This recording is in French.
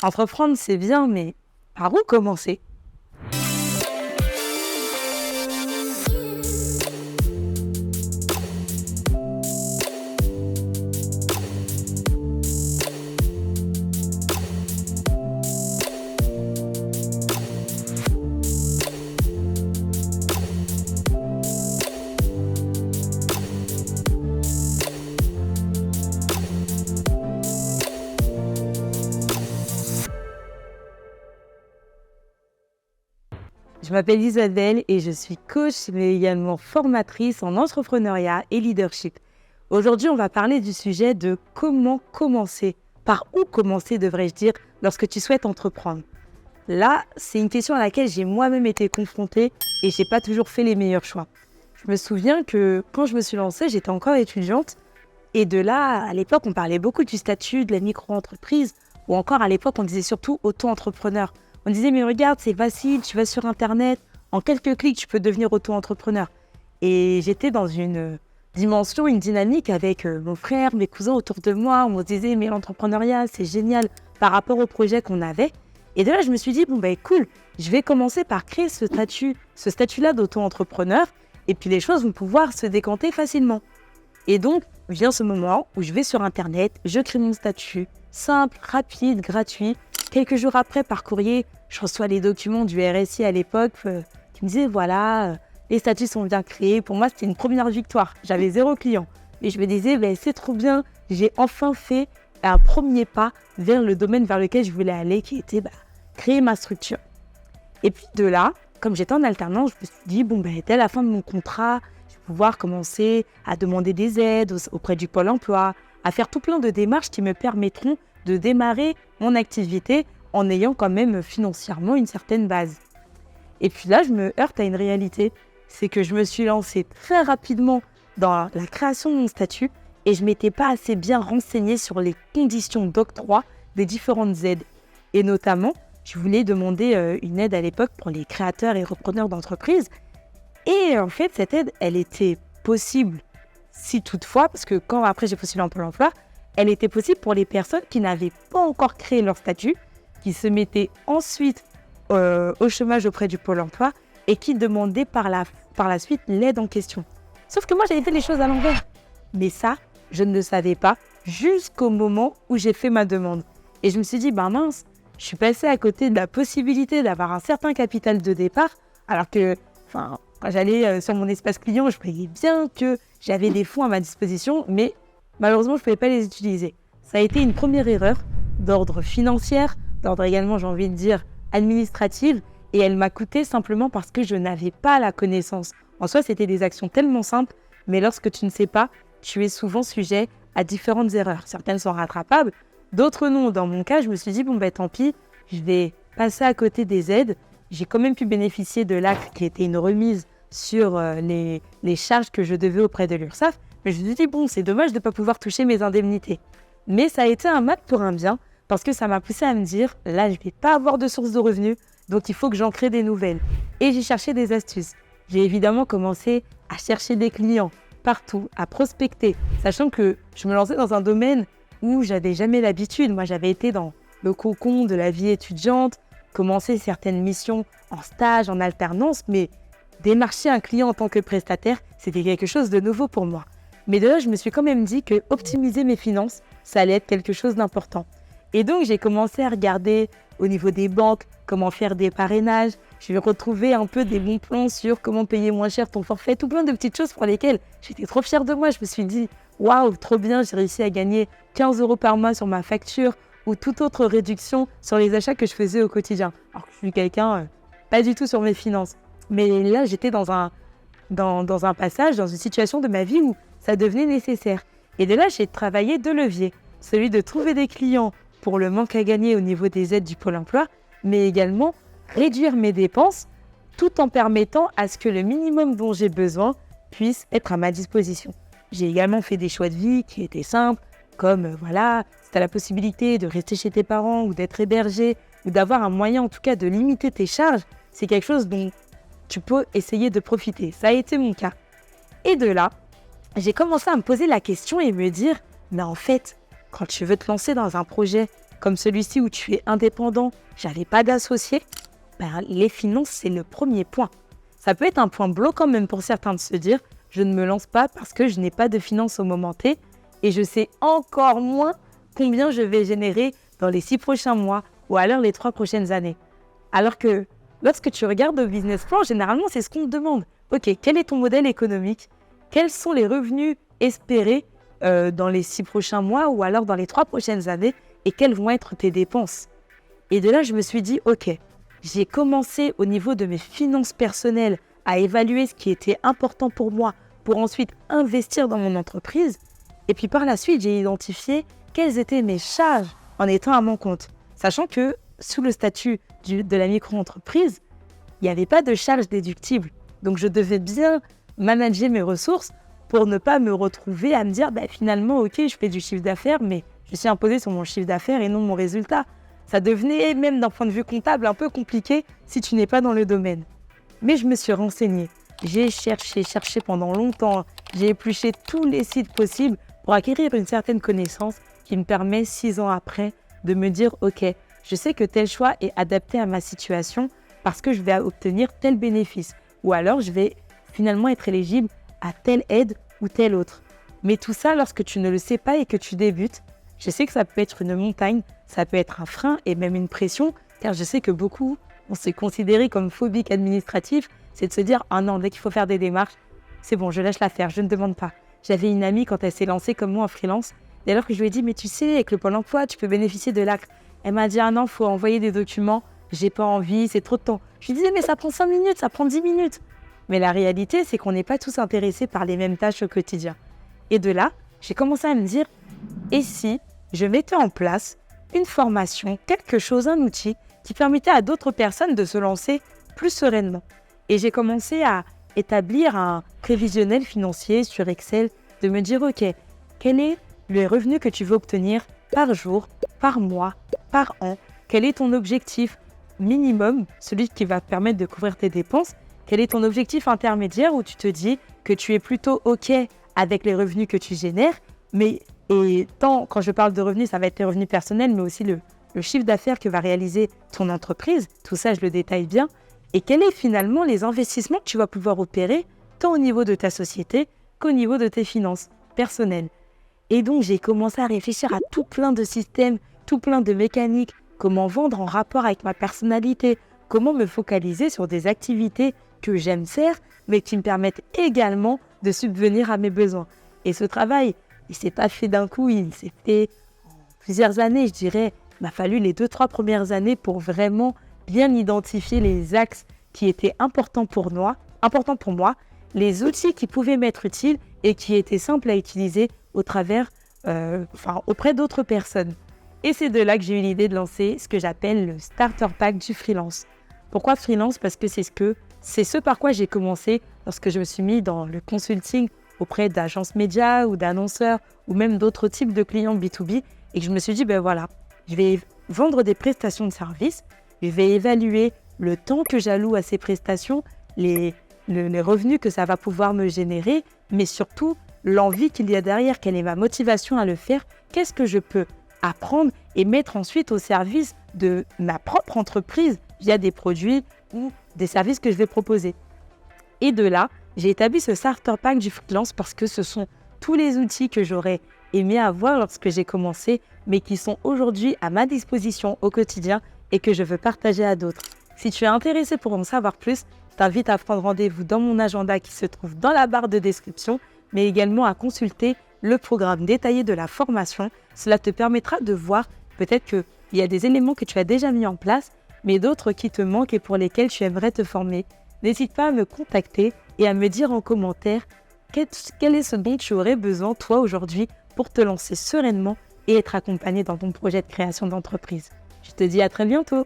Entreprendre, c'est bien, mais par où commencer? Je m'appelle Isabelle et je suis coach, mais également formatrice en entrepreneuriat et leadership. Aujourd'hui, on va parler du sujet de comment commencer. Par où commencer, devrais-je dire, lorsque tu souhaites entreprendre. Là, c'est une question à laquelle j'ai moi-même été confrontée et j'ai pas toujours fait les meilleurs choix. Je me souviens que quand je me suis lancée, j'étais encore étudiante et de là, à l'époque, on parlait beaucoup du statut de la micro-entreprise ou encore à l'époque, on disait surtout auto-entrepreneur. On disait, mais regarde, c'est facile, tu vas sur Internet, en quelques clics, tu peux devenir auto-entrepreneur. Et j'étais dans une dimension, une dynamique avec mon frère, mes cousins autour de moi. On me disait, mais l'entrepreneuriat, c'est génial par rapport au projet qu'on avait. Et de là, je me suis dit, bon, ben cool, je vais commencer par créer ce statut-là d'auto-entrepreneur. Et puis, les choses vont pouvoir se décanter facilement. Et donc, vient ce moment où je vais sur Internet, je crée mon statut, simple, rapide, gratuit. Quelques jours après, par courrier, je reçois les documents du RSI à l'époque qui me disaient, voilà, les statuts sont bien créés. Pour moi, c'était une première victoire. J'avais 0 client. Et je me disais, ben, c'est trop bien, j'ai enfin fait un premier pas vers le domaine vers lequel je voulais aller, qui était créer ma structure. Et puis de là, comme j'étais en alternance, je me suis dit, bon, ben, dès la fin de mon contrat, je vais pouvoir commencer à demander des aides auprès du Pôle emploi, à faire tout plein de démarches qui me permettront de démarrer mon activité en ayant quand même financièrement une certaine base. Et puis là, je me heurte à une réalité, c'est que je me suis lancée très rapidement dans la création de mon statut et je ne m'étais pas assez bien renseignée sur les conditions d'octroi des différentes aides. Et notamment, je voulais demander une aide à l'époque pour les créateurs et repreneurs d'entreprises. Et en fait, cette aide, elle était possible si toutefois, parce que quand après j'ai postulé en Pôle emploi, elle était possible pour les personnes qui n'avaient pas encore créé leur statut, qui se mettaient ensuite au chômage auprès du Pôle emploi et qui demandaient par la suite l'aide en question. Sauf que moi, j'avais fait les choses à l'envers. Mais ça, je ne le savais pas jusqu'au moment où j'ai fait ma demande. Et je me suis dit, mince, je suis passée à côté de la possibilité d'avoir un certain capital de départ, alors que, quand j'allais sur mon espace client, je voyais bien que j'avais des fonds à ma disposition, mais malheureusement, je ne pouvais pas les utiliser. Ça a été une première erreur d'ordre financier, d'ordre également, j'ai envie de dire, administrative, et elle m'a coûté simplement parce que je n'avais pas la connaissance. En soi, c'était des actions tellement simples, mais lorsque tu ne sais pas, tu es souvent sujet à différentes erreurs. Certaines sont rattrapables, d'autres non. Dans mon cas, je me suis dit, tant pis, je vais passer à côté des aides. J'ai quand même pu bénéficier de l'acte qui était une remise sur les charges que je devais auprès de l'URSSAF. Mais je me suis dit, c'est dommage de ne pas pouvoir toucher mes indemnités. Mais ça a été un mal pour un bien, parce que ça m'a poussé à me dire, là, je ne vais pas avoir de source de revenus, donc il faut que j'en crée des nouvelles. Et j'ai cherché des astuces. J'ai évidemment commencé à chercher des clients partout, à prospecter, sachant que je me lançais dans un domaine où j'avais jamais l'habitude. Moi, j'avais été dans le cocon de la vie étudiante, commencé certaines missions en stage, en alternance, mais démarcher un client en tant que prestataire, c'était quelque chose de nouveau pour moi. Mais de là, je me suis quand même dit que optimiser mes finances, ça allait être quelque chose d'important. Et donc, j'ai commencé à regarder au niveau des banques, comment faire des parrainages. Je vais retrouver un peu des bons plans sur comment payer moins cher ton forfait, tout plein de petites choses pour lesquelles j'étais trop fière de moi. Je me suis dit, waouh, trop bien, j'ai réussi à gagner 15 € par mois sur ma facture ou toute autre réduction sur les achats que je faisais au quotidien. Alors que je suis quelqu'un pas du tout sur mes finances. Mais là, j'étais dans un passage, dans une situation de ma vie où ça devenait nécessaire. Et de là, j'ai travaillé 2 leviers. Celui de trouver des clients pour le manque à gagner au niveau des aides du Pôle emploi, mais également réduire mes dépenses tout en permettant à ce que le minimum dont j'ai besoin puisse être à ma disposition. J'ai également fait des choix de vie qui étaient simples, comme si tu as la possibilité de rester chez tes parents ou d'être hébergé, ou d'avoir un moyen en tout cas de limiter tes charges, c'est quelque chose dont tu peux essayer de profiter. Ça a été mon cas. Et de là, j'ai commencé à me poser la question et me dire, mais en fait, quand tu veux te lancer dans un projet, comme celui-ci où tu es indépendant, j'avais pas d'associé, les finances, c'est le premier point. Ça peut être un point bloquant même pour certains de se dire « je ne me lance pas parce que je n'ai pas de finances au moment T et je sais encore moins combien je vais générer dans les 6 prochains mois ou alors les 3 prochaines années. » Alors que lorsque tu regardes le business plan, généralement, c'est ce qu'on te demande. Ok, quel est ton modèle économique? Quels sont les revenus espérés dans les 6 prochains mois ou alors dans les 3 prochaines années et quelles vont être tes dépenses? Et de là, je me suis dit, ok, j'ai commencé au niveau de mes finances personnelles à évaluer ce qui était important pour moi pour ensuite investir dans mon entreprise. Et puis par la suite, j'ai identifié quelles étaient mes charges en étant à mon compte. Sachant que sous le statut de la micro-entreprise, il n'y avait pas de charges déductibles. Donc je devais bien manager mes ressources pour ne pas me retrouver à me dire finalement, ok, je fais du chiffre d'affaires, mais je suis imposé sur mon chiffre d'affaires et non mon résultat. Ça devenait, même d'un point de vue comptable, un peu compliqué si tu n'es pas dans le domaine. Mais je me suis renseignée. J'ai cherché pendant longtemps. J'ai épluché tous les sites possibles pour acquérir une certaine connaissance qui me permet, 6 ans après, de me dire « Ok, je sais que tel choix est adapté à ma situation parce que je vais obtenir tel bénéfice. Ou alors, je vais finalement être éligible à telle aide ou telle autre. » Mais tout ça, lorsque tu ne le sais pas et que tu débutes, je sais que ça peut être une montagne, ça peut être un frein et même une pression, car je sais que beaucoup vont se considérer comme phobiques administratifs, c'est de se dire « Ah non, dès qu'il faut faire des démarches, c'est bon, je lâche l'affaire, je ne demande pas. » J'avais une amie quand elle s'est lancée comme moi en freelance, dès lors que je lui ai dit « Mais tu sais, avec le Pôle emploi, tu peux bénéficier de l'ACRE. » Elle m'a dit « Ah non, il faut envoyer des documents, j'ai pas envie, c'est trop de temps. » Je lui disais « Mais ça prend 5 minutes, ça prend 10 minutes. » Mais la réalité, c'est qu'on n'est pas tous intéressés par les mêmes tâches au quotidien. Et de là, j'ai commencé à me dire « Et si je mettais en place une formation, quelque chose, un outil qui permettait à d'autres personnes de se lancer plus sereinement. » Et j'ai commencé à établir un prévisionnel financier sur Excel, de me dire, ok, quel est le revenu que tu veux obtenir par jour, par mois, par an? Quel est ton objectif minimum, celui qui va te permettre de couvrir tes dépenses? Quel est ton objectif intermédiaire où tu te dis que tu es plutôt ok avec les revenus que tu génères, quand je parle de revenus, ça va être les revenus personnels, mais aussi le chiffre d'affaires que va réaliser ton entreprise. Tout ça, je le détaille bien. Et quels sont finalement les investissements que tu vas pouvoir opérer, tant au niveau de ta société qu'au niveau de tes finances personnelles. Et donc, j'ai commencé à réfléchir à tout plein de systèmes, tout plein de mécaniques, comment vendre en rapport avec ma personnalité, comment me focaliser sur des activités que j'aime faire, mais qui me permettent également de subvenir à mes besoins. Et ce travail, il ne s'est pas fait d'un coup, il s'est fait en plusieurs années, je dirais. Il m'a fallu les 2-3 premières années pour vraiment bien identifier les axes qui étaient importants pour moi, les outils qui pouvaient m'être utiles et qui étaient simples à utiliser auprès d'autres personnes. Et c'est de là que j'ai eu l'idée de lancer ce que j'appelle le Starter Pack du freelance. Pourquoi freelance? Parce que c'est ce par quoi j'ai commencé lorsque je me suis mis dans le consulting auprès d'agences médias ou d'annonceurs ou même d'autres types de clients B2B et que je me suis dit, je vais vendre des prestations de services, je vais évaluer le temps que j'alloue à ces prestations, les revenus que ça va pouvoir me générer, mais surtout l'envie qu'il y a derrière, quelle est ma motivation à le faire, qu'est-ce que je peux apprendre et mettre ensuite au service de ma propre entreprise via des produits ou des services que je vais proposer. Et de là, j'ai établi ce starter pack du freelance parce que ce sont tous les outils que j'aurais aimé avoir lorsque j'ai commencé, mais qui sont aujourd'hui à ma disposition au quotidien et que je veux partager à d'autres. Si tu es intéressé pour en savoir plus, je t'invite à prendre rendez-vous dans mon agenda qui se trouve dans la barre de description, mais également à consulter le programme détaillé de la formation. Cela te permettra de voir peut-être qu'il y a des éléments que tu as déjà mis en place, mais d'autres qui te manquent et pour lesquels tu aimerais te former. N'hésite pas à me contacter et à me dire en commentaire quel est ce dont tu aurais besoin toi aujourd'hui pour te lancer sereinement et être accompagné dans ton projet de création d'entreprise. Je te dis à très bientôt.